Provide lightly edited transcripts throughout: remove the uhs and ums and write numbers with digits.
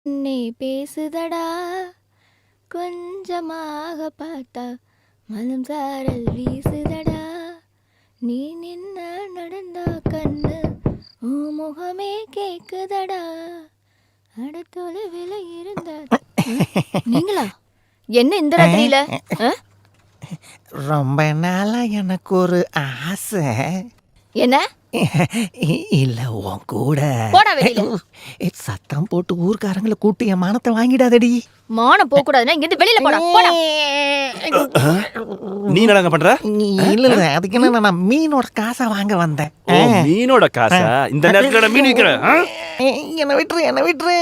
நீ பேசுதடா கொஞ்சமாக பார்த்தா மனம் சாரல் வீசுதடா நீ நின்ன நடந்தா கண்ணு ஓ முகமே கேக்குதடா அடுத்தொலைவில் இருந்த நீங்களா என்ன இந்த ராத்திரியில ரொம்ப நாளா எனக்கு ஒரு ஆசை. என்ன இல்ல உன் கூட போடா வெளியில. சத்தம் போட்டு ஊர்க்காரங்களை கூட்டி என் மானத்தை வாங்கிடாதடி. மானம் போக கூடாதுன்னா இங்க இருந்து வெளியில போடா போடா. நீ என்னங்க பண்ற? இல்ல அதுக்கு என்ன, நான் மீனோட காசை வாங்க வந்தேன். மீனோட காசா? இந்த நேரத்துல மீன் விக்கிற? என்ன விட்டுரு.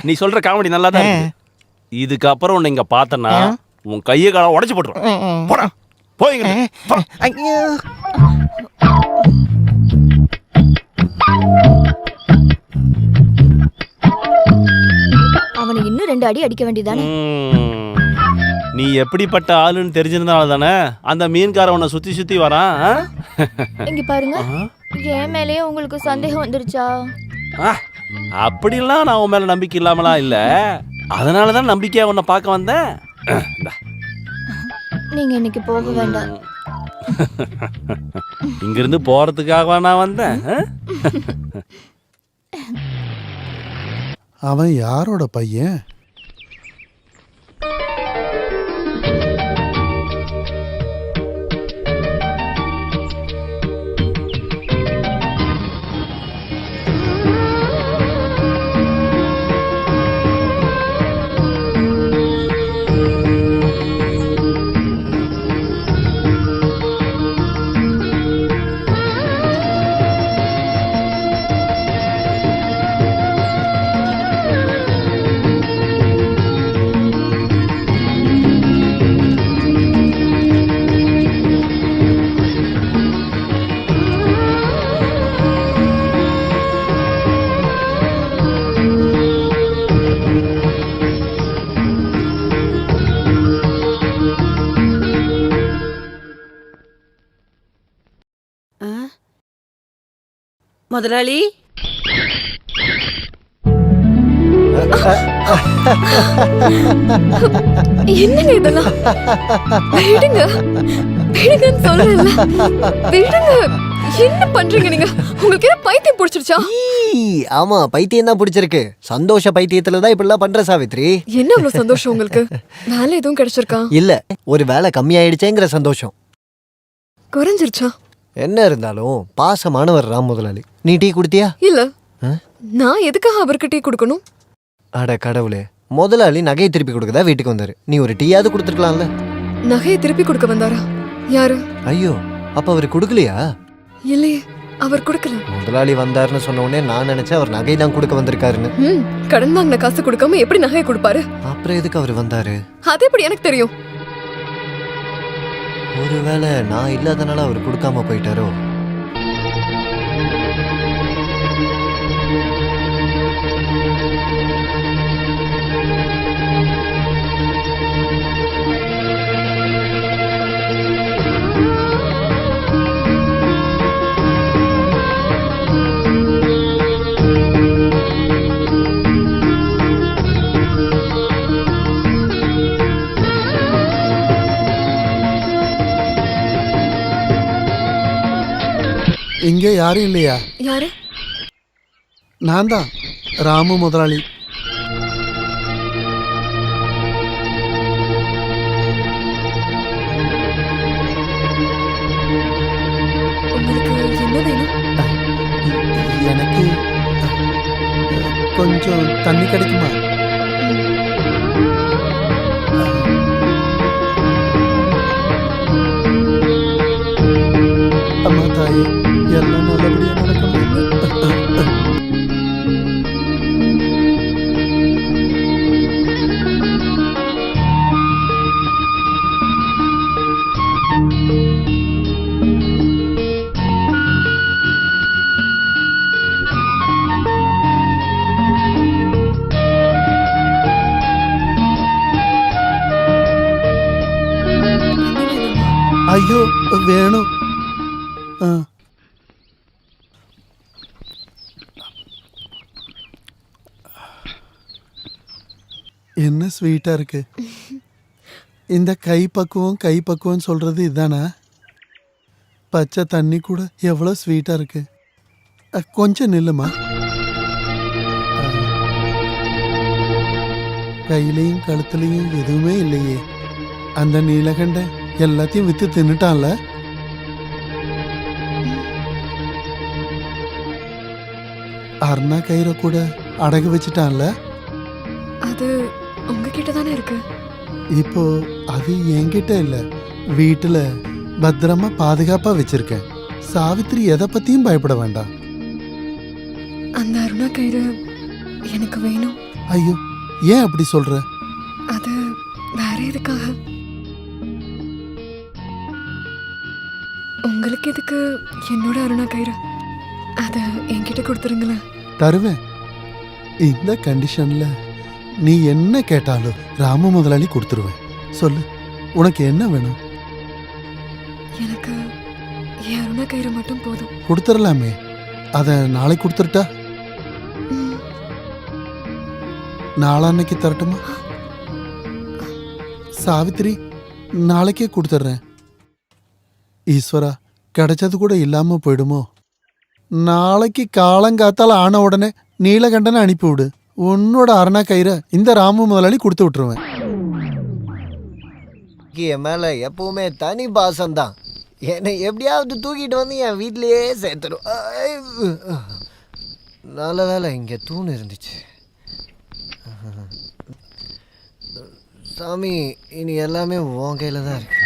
நீ சொல்ற காமெடி நல்லா தான் இருக்கு. இதுக்கப்புறம் உன்னை இங்க பார்த்தனா உன் கையை காலை உடைச்சு போட்டுரும். போடா போய்ங்க. ஐயோ அவனை இன்னும் 2 அடி அடிக்க வேண்டியதானே. நீ எப்படிப்பட்ட ஆளுன்னு தெரிஞ்சிருந்தால தானே அந்த மீன்கார உன்னை சுத்தி சுத்தி வரான். இங்க பாருங்க, என் மேலேயே உங்களுக்கு சந்தேகம் வந்துருச்சா? அப்படிலாம் நான் உன் மேல நம்பிக்கை இல்லாமலாம் இல்ல, அதனாலதான் நம்பிக்கையா உன்னை பார்க்க வந்தேன். நீங்க இன்னைக்கு போக வேண்டாம். இங்கிருந்து போறதுக்காக நான் வந்தேன். அவன் யாரோட பையன்? முதலாளி, என்னங்க இதெல்லாம்? விடுங்க விடுங்கன்னு சொல்றேன்ல, விடுங்க. என்ன பண்றீங்க நீங்க? உங்களுக்கு என்ன பைத்தியம் பிடிச்சிருச்சா? ஆமா, பைத்தியம் தான் பிடிச்சிருக்கு. சந்தோஷ பைத்தியத்துலதான் இப்படிலாம் பண்ற சாவித்ரி. என்ன அவ்வளவு சந்தோஷம் உங்களுக்கு? வேலை எதுவும் கிடைச்சிருக்கா? இல்ல, ஒரு வேலை கம்மியாயிடுச்சேங்கிற சந்தோஷம். குறைஞ்சிருச்சா? என்ன இருந்தாலும் பாசமானவர் ராம் முதலாளி. நீ டீ குடுத்தியா? இல்ல. நான் எதுக்காக அவருக்கு டீ கொடுக்கணும்? அட கடவுளே, முதலாளி நகையை திருப்பி கொடுக்கதா வீட்டுக்கு வந்தாரு. நீ ஒரு டீயாவது கொடுத்துருக்கலாம்ல. நகையை திருப்பி கொடுக்க வந்தாரா? யாரு? ஐயோ, அப்ப அவரு கொடுக்கலையா? இல்லையே, அவர் கொடுக்கல. முதலாளி வந்தாருன்னு சொன்ன உடனே நான் நினைச்சேன் அவர் நகை தான் கொடுக்க வந்திருக்காருன்னு. கடன் வாங்கின காசு கொடுக்காம எப்படி நகையை கொடுப்பாரு? அப்புறம் எதுக்கு அவர் வந்தாரு? அது எப்படி எனக்கு தெரியும்? ஒருவேளை நான் இல்லாதனால அவர் கொடுக்காம போயிட்டாரோ? இங்க யாரும் இல்லையா? யாரு? நான் தான், ராமு முதலாளி. உங்களுக்கு என்ன வேணும்? எனக்கு கொஞ்சம் தண்ணி கிடைக்குமா? அம்மா தாயே, எல்லாம் நல்லபடியா நடக்கணும். ஐயோ வேணும். என்ன ஸ்வீட்டா இருக்கு. இந்த கை பக்குவம் சொல்றது இதானா? பச்சை தண்ணி கூட எவ்வளோ ஸ்வீட்டா இருக்கு. கொஞ்சம் நில்லுமா. கையிலையும் கழுத்துலையும் எதுவுமே இல்லையே. அந்த நீலகண்ட எல்லாத்தையும் வித்து தின்னுட்டான்ல. அருணா கயிறை கூட அடகு வச்சுட்டான்ல. அது உங்ககிட்ட தானே இருக்கு. இப்போ அது என்கிட்ட இல்ல, வீட்டுல பத்திரமா பாதுகாப்பா வச்சிருக்கேன். சாவித்திரி எதை பத்தியும் பயப்பட வேண்டாம். அந்த அருணா கயிறு எனக்கு வேணும். ஐயோ, ஏன் அப்படி சொல்ற? அது வேற எதுக்காக? உங்களுக்கு எதுக்கு என்னோட அருணா கயிறு? அத என்கிட்ட கொடுத்துருங்களேன். தருவேன். இந்த கண்டிஷன்ல நீ என்ன கேட்டாலும் ராம முதலாளி கொடுத்துருவேன். சொல்லு, உனக்கு என்ன வேணும்? எனக்கு என் அருணா கயிறு மட்டும் போதும். கொடுத்துடலாமே. அத நாளைக்கு கொடுத்துருட்டா? ம், நாளான்னைக்கு தரட்டுமா? சாவித்திரி, நாளைக்கே கொடுத்துட்றேன். ஈஸ்வரா, கிடைச்சது கூட இல்லாம போயிடுமோ? நாளைக்கு காலங்காத்தால ஆன உடனே நீலகண்டனை அனுப்பிவிடு. உன்னோட அரணா கயிறை இந்த ராமு முதலாளி கொடுத்து விட்டுருவேன். என் மேல எப்பவுமே தனி பாசம்தான். என்னை எப்படியாவது தூக்கிட்டு வந்து என் வீட்லயே சேர்த்துடும். நல்ல வேலை இங்கே தூண் இருந்துச்சு. சாமி, இனி எல்லாமே உன் கையில் தான் இருக்கு.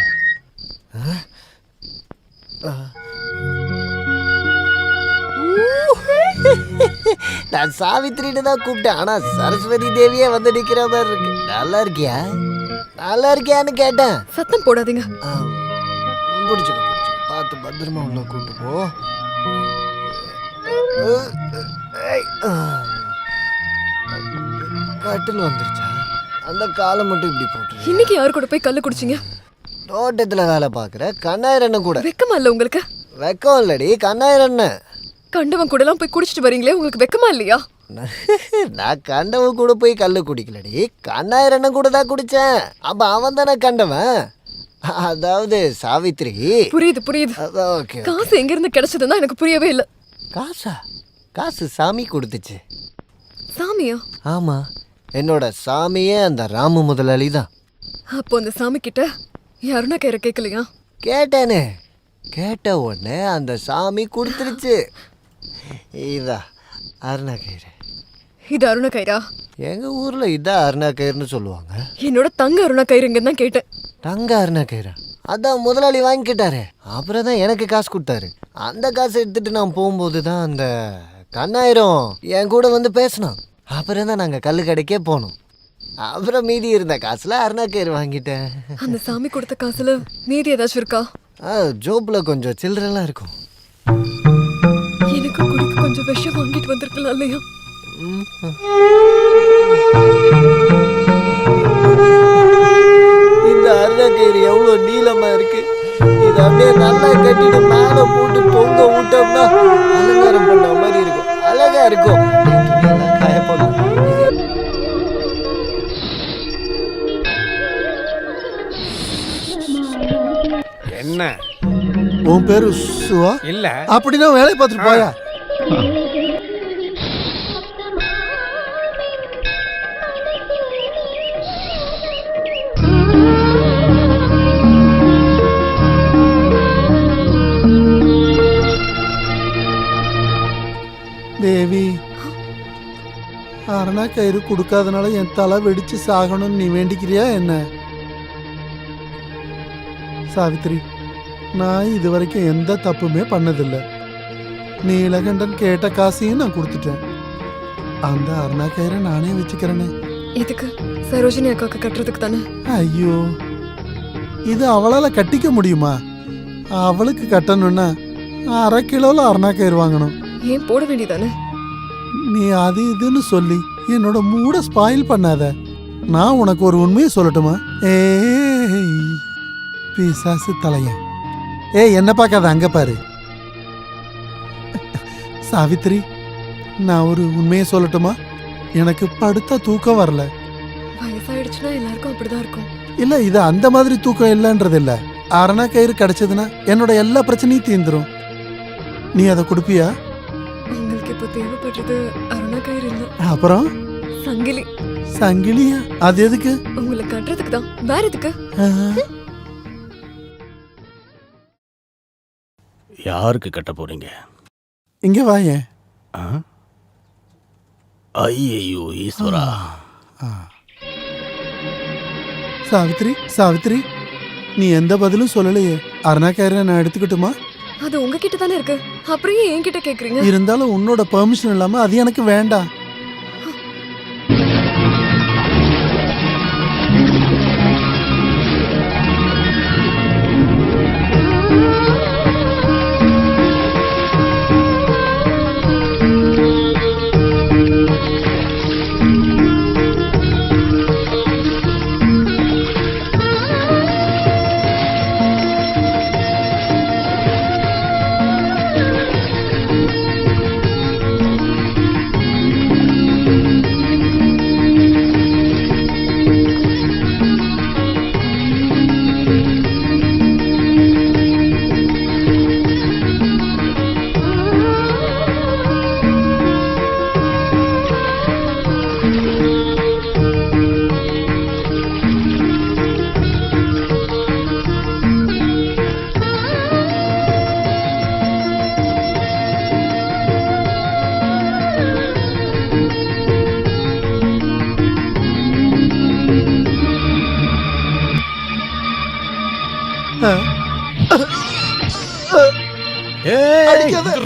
நான் சாவித்திரின்னு தான் கூப்பிட்டேன், ஆனா சரஸ்வதி தேவியே வந்து நிக்கிற மாதிரி இருக்கு. நல்லா இருக்கியா? நல்லா இருக்கியான்னு கேட்டேன். சத்தம் போடாதீங்க. பிடிச்சிக்க பார்த்து பத்திரமா உள்ள கூட்டு போ. கட்டில் வந்துருச்சா? அந்த காலை மட்டும் இப்படி போட்டு. இன்னைக்கு யாரு கூட போய் கல்லு குடிச்சீங்க? தோட்டத்துல வேலை பாக்குற கண்ணாயிரண்ண கூட. வெக்கமா இல்ல உங்களுக்கு? வெக்கம் இல்லடி, கண்ணாயிரண்ண. கண்டவன் கூட எல்லாம் போய் குடிச்சிட்டு வரீங்களே, உங்களுக்கு வெக்கமா இல்லையா? நான் கண்டவன் கூட போய் கல்லு குடிக்கலடி, கண்ணாயிரண்ணன் கூட தான் குடிச்சேன். அப்ப அவன் தானே கண்டவன். அதாவது சாவித்திரி. புரியுது புரியுது. ஓகே. காசு எங்க இருந்து கிடைச்சதுன்னா எனக்கு புரியவே இல்ல. காசா? காசு சாமி கொடுத்துச்சு. சாமியா? ஆமா, என்னோட சாமியே அந்த ராமு முதலாளி தான். அப்போ அந்த சாமி கிட்ட யாருன்னா கயிறை கேட்கலையா? கேட்டேனே. கேட்ட உடனே அந்த சாமி கொடுத்துருச்சு. இதா அருணா கயிறு. இது அருணா கயிறா? எங்க ஊர்ல இதான் அருணா கயிறுன்னு சொல்லுவாங்க. என்னோட தங்க அருணா கயிறுங்க தான் கேட்டேன். தங்க அருணா கயிறா? அதான் முதலாளி வாங்கிக்கிட்டாரு. அப்புறம் தான் எனக்கு காசு கொடுத்தாரு. அந்த காசை எடுத்துட்டு நான் போகும்போது தான் அந்த கண்ணாயிரம் என் கூட வந்து பேசினான். அப்புறம் தான் நாங்கள் கல்லு கடைக்கே போனோம். அப்புறம் மீதி இருந்த காசுல அருணா கயிறு வாங்கிட்டேன். அந்த சாமி கொடுத்த காசுல மீதி ஏதாச்சும் இருக்கா? ஜோப்ல கொஞ்சம் சில்லறெல்லாம் இருக்கும். எனக்கு குடிக்க கொஞ்சம் விஷம் வாங்கிட்டு வந்திருக்கலாம் இல்லையா? இந்த அருணா கயிறு எவ்வளோ நீளமா இருக்கு. இது அப்படியே நல்லா கட்டிட்டு மேலே போட்டு தொங்க விட்டோம்னா அலங்காரம் பண்ண மாதிரி இருக்கும். அழகா இருக்கும். காய போடலாம். என்ன உன் பேரு சுவா? இல்ல அப்படின்னா வேலையை பார்த்துட்டு போயா. தேவி, அரணா கயிறு கொடுக்காதனால என் தலை வெடிச்சு சாகணும்னு நீ வேண்டிக்கிறியா என்ன? சாவித்திரி, நான் இது வரைக்கும் எந்த தப்புமே பண்ணதில்லை. நீலகண்டன் கேட்ட காசையும் நான் கொடுத்துட்டேன். அந்த அருணா கயிறை நானே வச்சுக்கிறேனே. இதுக்கு சரோஜினி அக்காவுக்கு கட்டுறதுக்கு தானே? ஐயோ, இது அவளால கட்டிக்க முடியுமா? அவளுக்கு கட்டணும்னா 1/2 கிலோல அருணா கயிறு வாங்கணும். ஏன் போட வேண்டியதானே? நீ அது இதுன்னு சொல்லி என்னோட மூட ஸ்பாயில் பண்ணாத. நான் உனக்கு ஒரு உண்மையை சொல்லட்டுமா? ஏய் பிசாசு தலையன், என்ன பார்க்காத, அங்க பாரு. சாவித்திரி, நான் ஒரு உண்மையை சொல்லட்டுமா? எனக்கு படுத்த தூக்கம் வரல. வயசாயிடுச்சுன்னா எல்லாருக்கும் அப்படிதான் இருக்கும். இல்ல இது அந்த மாதிரி தூக்கம் இல்லைன்றது இல்ல. அரணா கயிறு கிடைச்சதுன்னா என்னோட எல்லா பிரச்சனையும் தீந்துரும். நீ அதை கொடுப்பியா? உங்களுக்கு இப்போ தேவைப்படுறது அருணா கயிறு இல்ல, அப்புறம் சங்கிலி. சங்கிலியா? அது எதுக்கு? உங்களை கட்டுறதுக்கு தான். வேற எதுக்கு? யாருக்கு கட்ட போறீங்க? இங்க வாயேன். ஐயோ ஈஸ்வரா. சாவித்ரி, சாவித்ரி, நீ எந்த பதிலும் சொல்லலையே. அரணா கயிறை நான் எடுத்துக்கிட்டுமா? அது உங்ககிட்ட தானே இருக்கு, அப்புறம் ஏன் என்கிட்ட கேக்குறீங்க? இருந்தாலும் உன்னோட பெர்மிஷன் இல்லாம அது எனக்கு வேண்டாம்.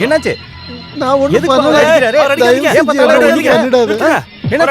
என்னாச்சு? நான் ஒண்ணு எதுக்கு பண்ணல. அடிக்கிறாரு? தயவு செஞ்சு ஏன் பத்தாலும் என்னை அடிக்கிறாரு? பண்ணிடாத. என்ன